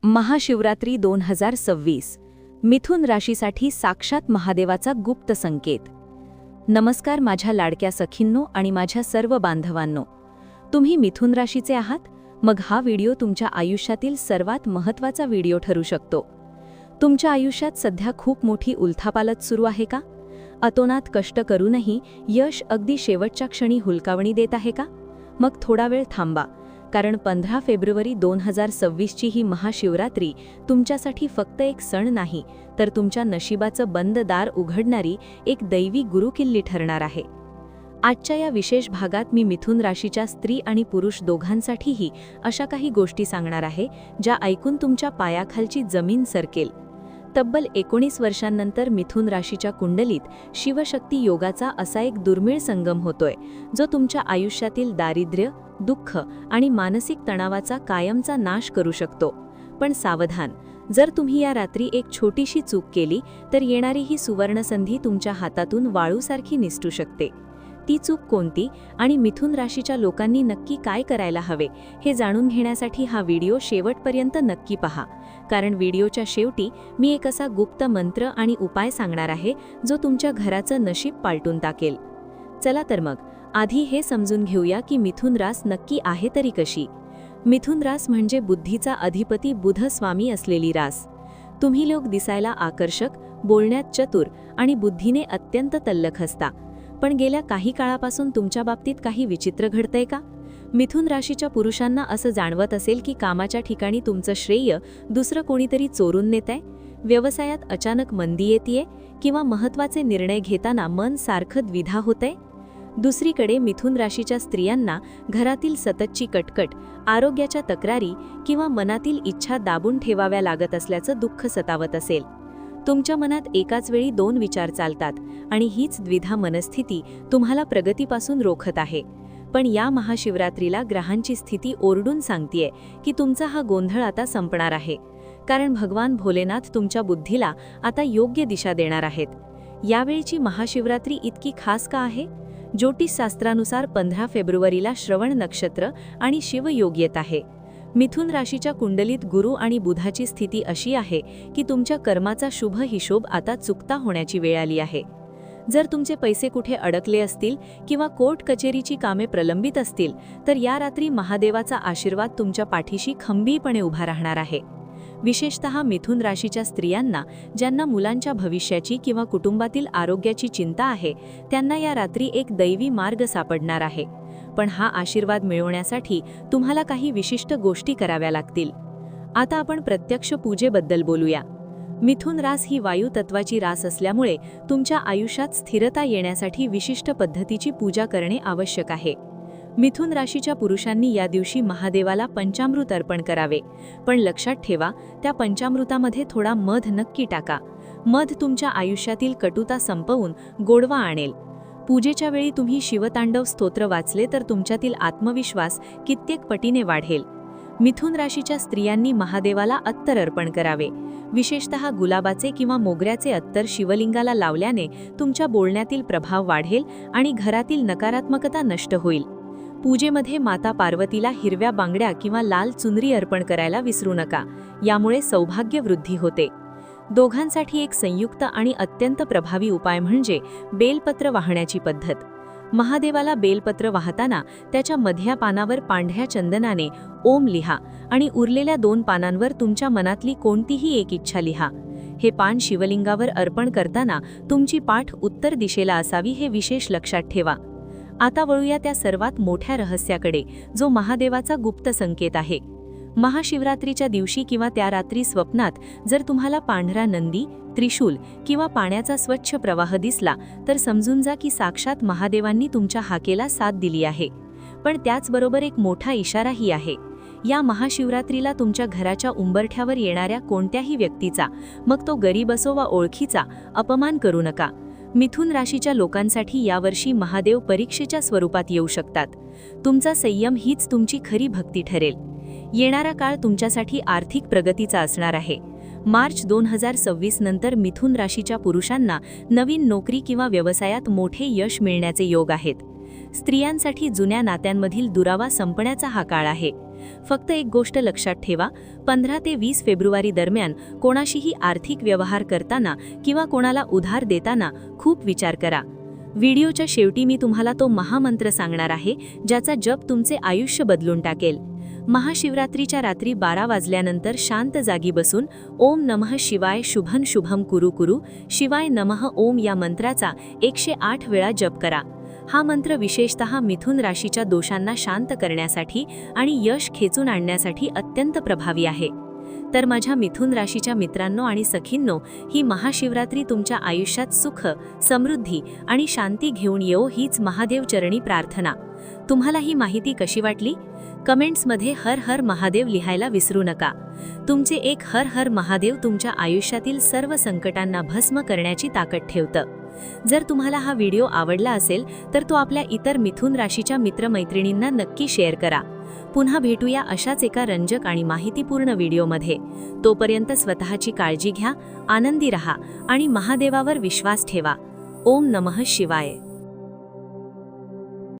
महाशिवरात्री 2026 मिथुन राशीसाठी साक्षात महादेवाचा गुप्त संकेत। नमस्कार माझ्या लाडक्या सखींनो आणि माझ्या सर्व बांधवांनो, तुम्ही मिथुन राशीचे आहात? मग हा व्हिडिओ तुमच्या आयुष्यातील सर्वात महत्त्वाचा व्हिडिओ ठरू शकतो। तुमच्या आयुष्यात सध्या खूप मोठी उलथापालथ सुरू आहे का? अतोनात कष्ट करूनही यश अगदी शेवटच्या क्षणी हुलकावणी देत आहे का? मग थोडा वेळ थांबा, कारण 15 फेब्रुवारी 2026 ची ही महाशिवरात्री तुमच्यासाठी फक्त एक सण नाही, तर तुमच्या नशिबाचं बंद दार उघडणारी एक दैवी गुरुकिल्ली ठरणार आहे। आजच्या या विशेष भागात मी मिथुन राशीच्या स्त्री आणि पुरुष दोघांसाठीही अशा काही गोष्टी सांगणार आहे, ज्या ऐकून तुमच्या पायाखालची जमीन सरकेल। तब्बल 19 वर्षांनंतर मिथुन राशीच्या कुंडलीत शिवशक्ती योगाचा असा एक दुर्मिळ संगम होतोय, जो तुमच्या आयुष्यातील दारिद्र्य, दुःख आणि मानसिक तणावाचा कायमचा नाश करू शकतो। पण सावधान, जर तुम्ही या रात्री एक छोटीशी चूक केली तर येणारी ही सुवर्णसंधी तुमच्या हातातून वाळूसारखी निसटू शकते। ती चूक कोणती आणि मिथुन राशीच्या लोकांनी नक्की काय करायला हवे हे जाणून घेण्यासाठी हा व्हिडिओ शेवटपर्यंत नक्की पहा, कारण व्हिडिओच्या शेवटी मी एक असा गुप्त मंत्र आणि उपाय सांगणार आहे, जो तुमच्या घराचं नशीब पालटून टाकेल। चला तर मग आधी हे समजून घेऊया की मिथुन रास नक्की आहे तरी कशी। मिथुन रास म्हणजे बुद्धीचा अधिपती बुध स्वामी असलेली रास। तुम्ही लोक दिसायला आकर्षक, बोलण्यात चतुर आणि बुद्धीने अत्यंत तल्लख असता, पण गेल्या काही काळापासून तुमच्या बाबतीत काही विचित्र घडतंय का? मिथुन राशीच्या पुरुषांना असं जाणवत असेल की कामाच्या ठिकाणी तुमचं श्रेय दुसरं कोणीतरी चोरून नेतंय, व्यवसायात अचानक मंदी येतेय किंवा महत्त्वाचे निर्णय घेताना मन सारखं द्विधा होतंय। दुसरीकडे मिथुन राशीच्या स्त्रियांना घरातील सततची कटकट, आरोग्याच्या तक्रारी किंवा मनातील इच्छा दाबून ठेवाव्या लागत असल्याचं दुःख सतावत असेल। तुमच्या मनात एकाच वेळी 2 विचार चालतात आणि हीच द्विधा मनस्थिती तुम्हाला प्रगतीपासून रोखत आहे। पण या महाशिवरात्रीला ग्रहांची स्थिती ओरडून सांगतेय की तुमचा हा गोंधळ आता संपणार आहे, कारण भगवान भोलेनाथ तुमच्या बुद्धीला आता योग्य दिशा देणार आहेत। यावेळीची महाशिवरात्री इतकी खास का आहे? ज्योतिषशास्त्रानुसार 15 फेब्रुवारीला श्रवण नक्षत्र आणि शिवयोग येत आहे। मिथुन राशीच्या कुंडलीत गुरु आणि बुधाची स्थिती अशी आहे की तुमच्या कर्माचा शुभ हिशोब आता चुकता होण्याची वेळ आली आहे। जर तुमचे पैसे कुठे अडकले असतील किंवा कोर्ट कचेरीची कामे प्रलंबित असतील, तर या रात्री महादेवाचा आशीर्वाद तुमच्या पाठीशी खंबीरपणे उभा राहणार आहे। विशेषतः मिथुन राशीच्या स्त्रियांना, ज्यांना मुलांच्या भविष्याची किंवा कुटुंबातील आरोग्याची चिंता आहे, त्यांना या रात्री एक दैवी मार्ग सापडणार आहे। पण हा आशीर्वाद मिळवण्यासाठी तुम्हाला काही विशिष्ट गोष्टी कराव्या लागतील। आता आपण प्रत्यक्ष पूजेबद्दल बोलूया। मिथुन रास ही वायू तत्वाची रास असल्यामुळे तुमच्या आयुष्यात स्थिरता येण्यासाठी विशिष्ट पद्धतीची पूजा करणे आवश्यक आहे। मिथुन राशीच्या पुरुषांनी या दिवशी महादेवाला पंचामृत अर्पण करावे, पण लक्षात ठेवा, त्या पंचामृतामध्ये थोडा मध नक्की टाका। मध तुमच्या आयुष्यातील कटुता संपवून गोडवा आणेल। पूजेच्या वेळी तुम्ही शिवतांडव स्तोत्र वाचले तर तुमच्यातील आत्मविश्वास कित्येक पटीने वाढेल। मिथुन राशीच्या स्त्रियांनी महादेवाला अत्तर अर्पण करावे, विशेषतः गुलाबाचे किंवा मोगऱ्याचे अत्तर शिवलिंगाला लावल्याने तुमच्या बोलण्यातील प्रभाव वाढेल आणि घरातील नकारात्मकता नष्ट होईल। पूजेमध्ये माता पार्वतीला हिरव्या बांगड्या किंवा लाल चुनरी अर्पण करायला विसरू नका, यामुळे सौभाग्य वृद्धी होते। दोघांसाठी एक संयुक्त आणि अत्यंत प्रभावी उपाय म्हणजे बेलपत्र वाहण्याची पद्धत। महादेवाला बेलपत्र वाहताना त्याच्या मध्या पानावर पांढऱ्या चंदनाने ओम लिहा आणि उरलेल्या 2 पानांवर तुमच्या मनातली कोणतीही एक इच्छा लिहा। हे पान शिवलिंगावर अर्पण करताना तुमची पाठ उत्तर दिशेला असावी, हे विशेष लक्षात ठेवा। आता वळूया त्या सर्वात मोठ्या रहस्याकडे, जो महादेवाचा गुप्त संकेत आहे। महाशिवरात्रीच्या दिवशी किंवा त्या रात्री स्वप्नात जर तुम्हाला पांढरा नंदी, त्रिशूल किंवा पाण्याचा स्वच्छ प्रवाह दिसला, तर समजून जा की साक्षात महादेवांनी तुमच्या हाकेला साथ दिली आहे। पण त्याचबरोबर एक मोठा इशाराही आहे। या महाशिवरात्रीला तुमच्या घराच्या उंबरठ्यावर येणाऱ्या कोणत्याही व्यक्तीचा, मग तो गरीब असो वा ओळखीचा, अपमान करू नका। मिथुन राशीच्या लोकांसाठी यावर्षी महादेव परीक्षेच्या स्वरूपात येऊ शकतात। तुमचा संयम हीच तुमची खरी भक्ती ठरेल। येणारा काळ तुमच्यासाठी आर्थिक प्रगतीचा असणार आहे। मार्च 2026 नंतर मिथुन राशीच्या पुरुषांना नवीन नोकरी किंवा व्यवसायात मोठे यश मिळण्याचे योग आहेत। स्त्रियांसाठी जुन्या नात्यांमधील दुरावा संपण्याचा हा काळ आहे। फक्त एक गोष्ट लक्षात ठेवा, 15 ते 20 फेब्रुवारी दरम्यान कोणाशीही आर्थिक व्यवहार करताना किंवा कोणाला उधार देताना खूप विचार करा. व्हिडिओच्या शेवटी मी तुम्हाला तो महामंत्र सांगणार आहे, ज्याचा जप तुमचे आयुष्य बदलून टाकेल. महाशिवरात्रीच्या रात्री 12 वाजल्यानंतर शांत जागी बसून ओम नमः शिवाय शुभं शुभम कुरु कुरु शिवाय नमः ओम या मंत्राचा 108 वेळा जप करा. हा मंत्र विशेषतः मिथुन राशीच्या दोषांना शांत करण्यासाठी आणि यश खेचून आणण्यासाठी अत्यंत प्रभावी आहे. तर माझ्या मिथुन राशीच्या मित्रांनो आणि सखींनो, ही महाशिवरात्री तुमच्या आयुष्यात सुख, समृद्धी आणि शांती घेऊन येवो हीच महादेव चरणी प्रार्थना. तुम्हाला ही माहिती कशी वाटली? कमेंट्समध्ये हर हर महादेव लिहायला विसरू नका. तुमचे एक हर हर महादेव तुमच्या आयुष्यातील सर्व संकटांना भस्म करण्याची ताकद ठेवतं. जर तुम्हाला हा व्हिडिओ आवडला असेल तर तो आपल्या इतर मिथुन राशीच्या मित्रमैत्रिणींना नक्की शेअर करा. पुन्हा भेटूया अशाच एका रंजक आणि माहितीपूर्ण व्हिडिओमध्ये. तोपर्यंत स्वतःची काळजी घ्या, आनंदी रहा आणि महादेवावर विश्वास ठेवा. ओम नमः शिवाय.